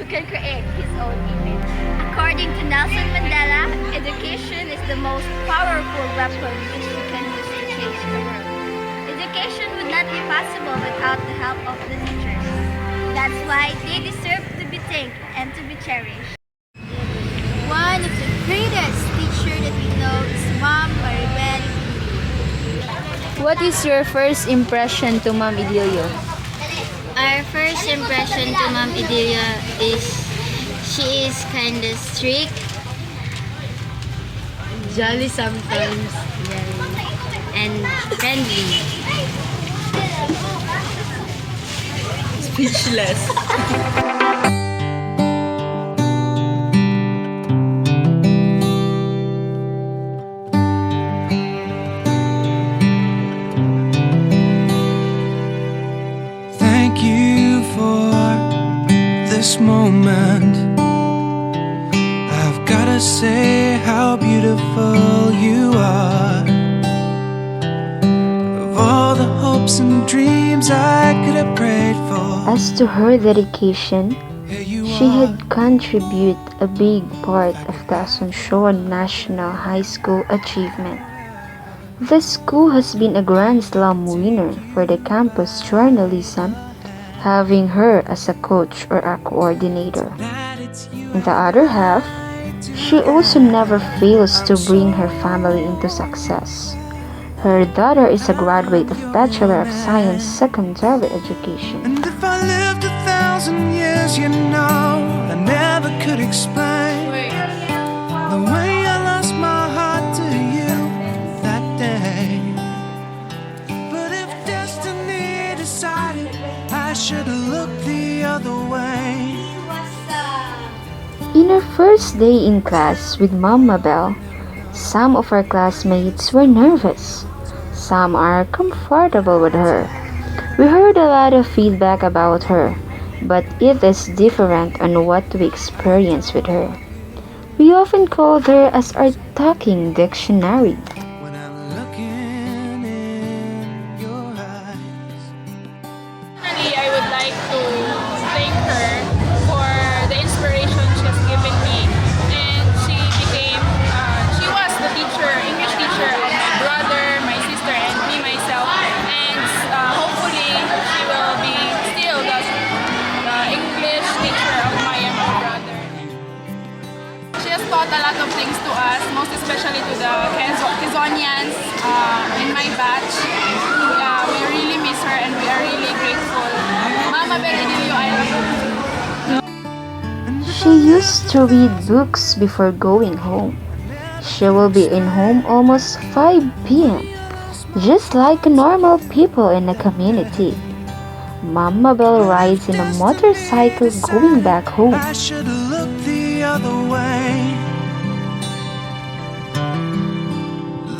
can create his own image. According to Nelson Mandela, education is the most powerful weapon which you can use to change the world. Education would not be possible without the help of the teachers. That's why they deserve to be thanked and to be cherished. One of the greatest teachers that we know is Maam Maribel N. What is your first impression to Ma'am Edillo? Our first impression to Ma'am Edillo is she is kind of strict, jolly sometimes, and friendly. Speechless. Thank you for this moment. I've gotta say how beautiful you are. Of all the hopes and dreams I could have prayed for. As to her dedication, she had contributed a big part of the Asuncion National High School achievement. The school has been a Grand Slam winner for the campus journalism, having her as a coach or a coordinator. In the other half, she also never fails to bring her family into success. Her daughter is a graduate of Bachelor of Science Secondary Education. And if I lived 1,000 years, you know, I never could explain the way I lost my heart to you that day. But if destiny decided I should look the other way. In her first day in class with Maam Maribel, some of her classmates were nervous. Some are comfortable with her. We heard a lot of feedback about her, but it is different on what we experience with her. We often call her as our talking dictionary. When I'm looking in your eyes. Personally, I would like to thank her for the inspiration she has given me. And she was the teacher, English teacher of my brother, my sister, and me, myself. And hopefully, she will be still the English teacher of my brother. She has taught a lot of things to us, most especially to the Quezonians in my batch. We really miss her and we are really grateful. Mama Edillo, I love you. She used to read books before going home. She will be in home almost 5 p.m., just like normal people in the community. Maam Maribel rides in a motorcycle going back home. I should look the other way.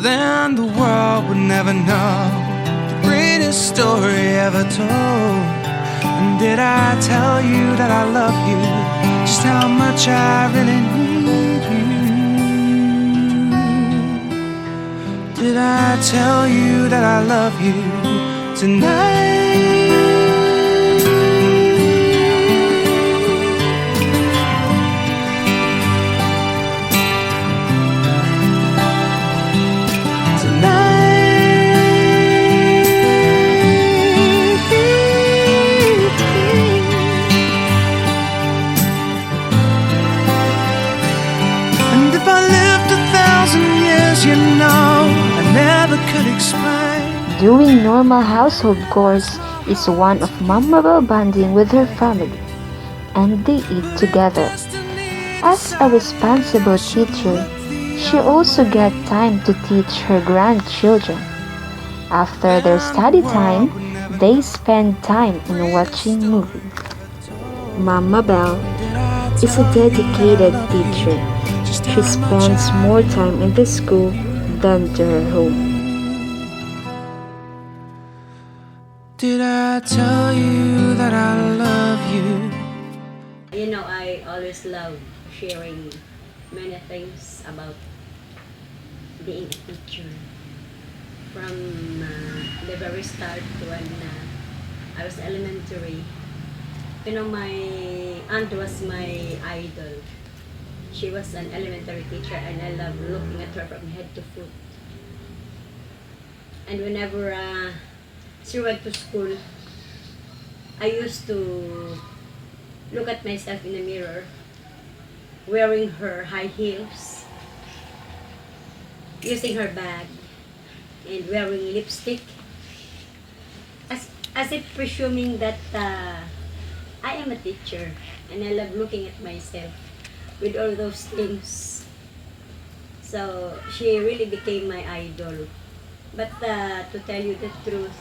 Then the world would never know the greatest story ever told. And did I tell you that I love you? Just how much I really need you. Did I tell you that I love you tonight? And if I lived 1,000 years, you know, I never could explain. Doing normal household chores is one of Maam Maribel bonding with her family, and they eat together. As a responsible teacher, she also gets time to teach her grandchildren. After their study time, they spend time in watching movies. Maam Maribel is a dedicated teacher. She spends more time in the school than to her home. Did I tell you that I love you? You know, I always love sharing many things about being a teacher. From the very start when I was elementary, My aunt was my idol. She was an elementary teacher and I love looking at her from head to foot. And whenever she went to school, I used to look at myself in the mirror, wearing her high heels, using her bag, and wearing lipstick, as if presuming that I am a teacher, and I love looking at myself with all those things. So she really became my idol. But to tell you the truth,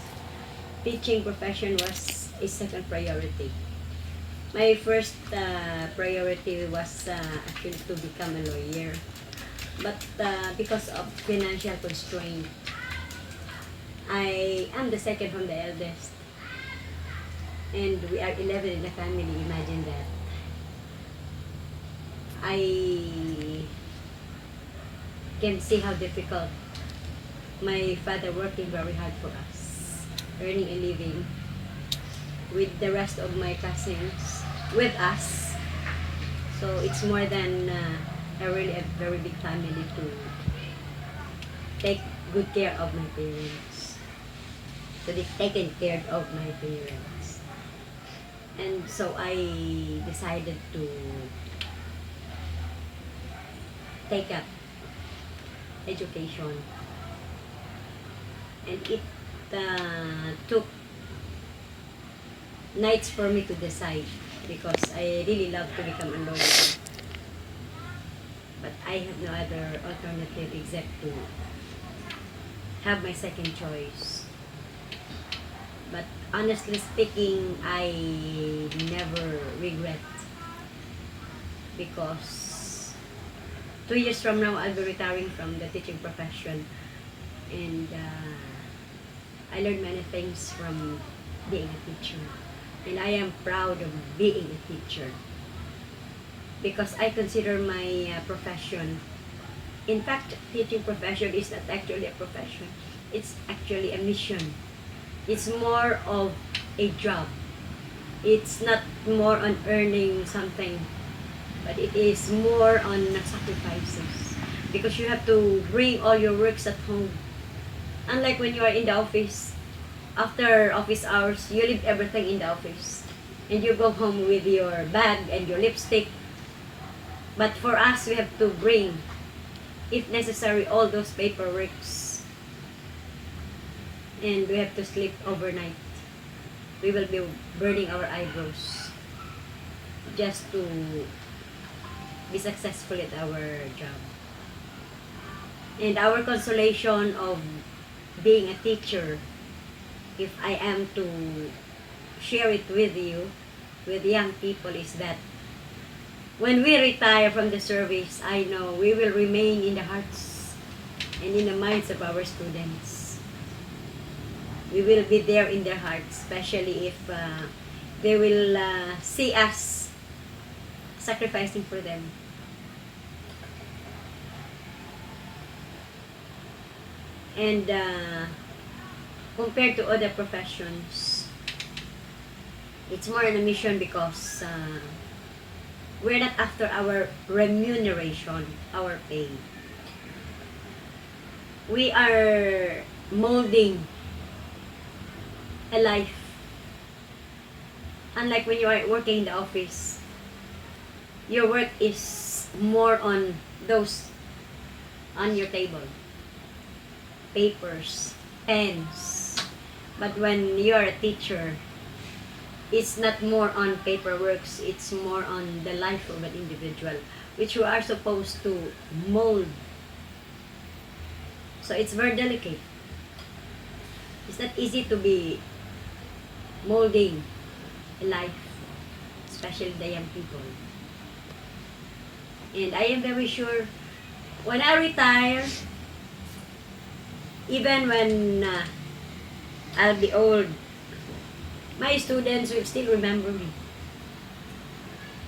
teaching profession was a second priority. My first priority was actually to become a lawyer. But because of financial constraint, I am the second from the eldest. And we are 11 in the family, imagine that. I can see how difficult my father working very hard for us, earning a living with the rest of my cousins, with us. So it's more than a very big family to take good care of my parents. To be taken care of my parents. And so I decided to take up education. And it took nights for me to decide because I really love to become a lawyer. But I have no other alternative except to have my second choice. But honestly speaking, I never regret because 2 years from now, I'll be retiring from the teaching profession. And I learned many things from being a teacher. And I am proud of being a teacher. Because I consider my profession, in fact, teaching profession is not actually a profession. It's actually a mission. It's more of a job. It's not more on earning something, but it is more on sacrifices. Because you have to bring all your works at home. Unlike when you are in the office, after office hours, you leave everything in the office. And you go home with your bag and your lipstick. But for us, we have to bring, if necessary, all those paperworks. And we have to sleep overnight. We will be burning our eyebrows just to be successful at our job. And our consolation of being a teacher, if I am to share it with you, with young people, is that when we retire from the service, I know we will remain in the hearts and in the minds of our students. We will be there in their hearts, especially if they will see us sacrificing for them. And compared to other professions, it's more on a mission because we're not after our remuneration, our pay. We are molding a life. Unlike when you are working in the office, your work is more on those on your table. Papers, pens. But when you are a teacher, it's not more on paperworks, it's more on the life of an individual, which you are supposed to mold. So it's very delicate. It's not easy to be molding a life, especially the young people. And I am very sure when I retire, even when I'll be old, my students will still remember me.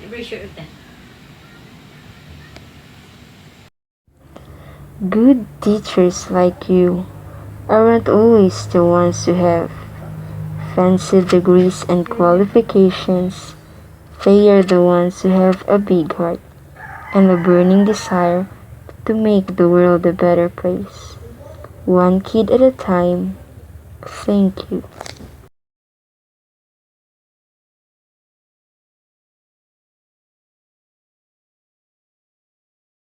I'm very sure of that. Good teachers like you aren't always the ones who have fancy degrees and qualifications, They are the ones who have a big heart and a burning desire to make the world a better place. One kid at a time. Thank you.